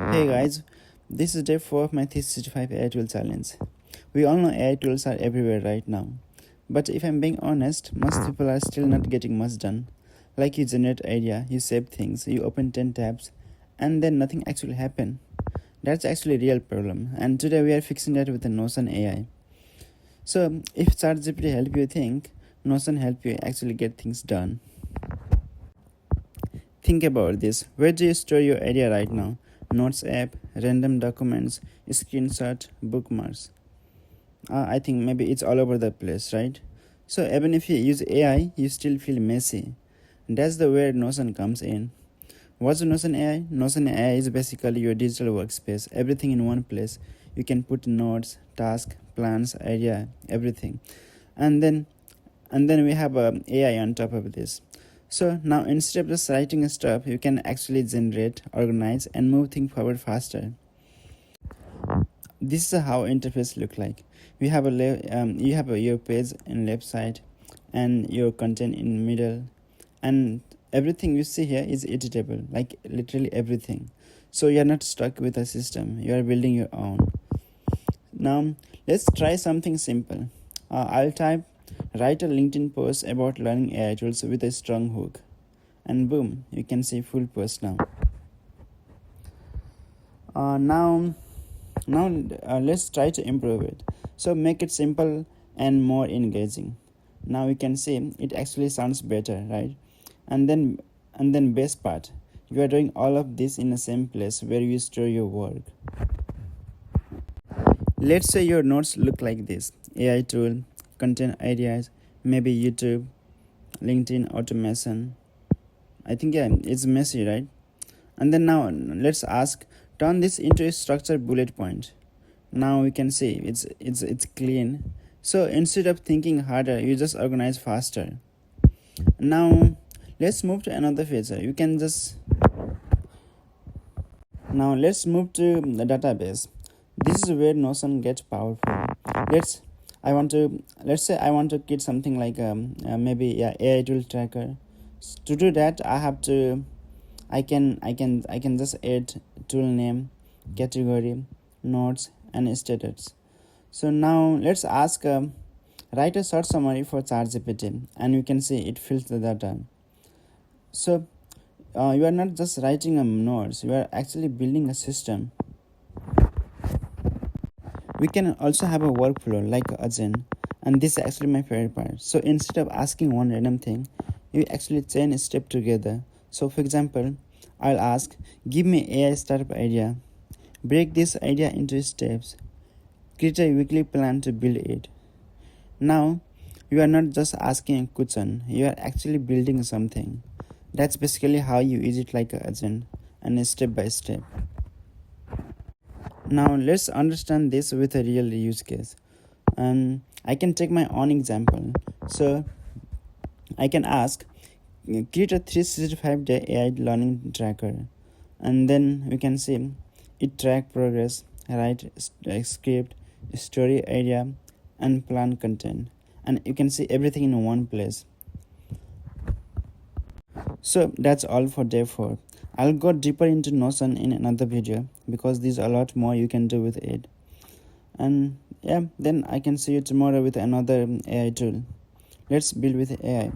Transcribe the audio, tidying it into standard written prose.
Hey guys, this is day 4 of my Thesis 5 AI tool challenge. We all know AI tools are everywhere right now. But if I'm being honest, most people are still not getting much done. Like you generate idea, you save things, you open 10 tabs, and then nothing actually happen. That's actually a real problem, and today we are fixing that with the Notion AI. So if ChatGPT help you think, Notion help you actually get things done. Think about this. Where do you store your idea right now? Notes app, random documents, screenshot, bookmarks. I think maybe it's all over the place, right? So even if you use AI, you still feel messy. That's the where Notion comes in. What's Notion AI? Notion AI is basically your digital workspace, everything in one place. You can put notes, tasks, plans, idea, everything. And then we have AI on top of this. So now instead of just writing stuff, you can actually generate, organize, and move things forward faster. This is how interface look like. You have your page in left side, and your content in middle, and everything you see here is editable, like literally everything. So you are not stuck with a system. You are building your own. Now let's try something simple. I'll type write a LinkedIn post about learning AI tools with a strong hook. And boom, you can see full post now. Now let's try to improve it. So make it simple and more engaging. Now you can see it actually sounds better, right? And then best part, you are doing all of this in the same place where you store your work. Let's say your notes look like this: AI tool, content ideas, maybe YouTube, LinkedIn automation. I think it's messy, right? And then now let's ask, turn this into a structured bullet point. Now we can see it's clean. So instead of thinking harder, you just organize faster. Now let's move to another feature. Let's move to the database. This is where Notion gets powerful. Let's say I want to create something like maybe AI tool tracker. To do that, I can just add tool name, category, notes, and status. So now let's ask write a short summary for ChatGPT, and you can see it fills the data. So you are not just writing a notes, you are actually building a system. We can also have a workflow like Agent, and this is actually my favorite part. So instead of asking one random thing, you actually chain a step together. So for example, I'll ask, give me AI startup idea, break this idea into steps, create a weekly plan to build it. Now, you are not just asking a question, you are actually building something. That's basically how you use it like an agent, and step by step. Now let's understand this with a real use case. I can take my own example. So I can ask, create a 365-day AI learning tracker, and then we can see it track progress, write a script, story idea, and plan content, and you can see everything in one place. So that's all for day 4. I'll go deeper into Notion in another video because there's a lot more you can do with it. And then I can see you tomorrow with another AI tool. Let's build with AI.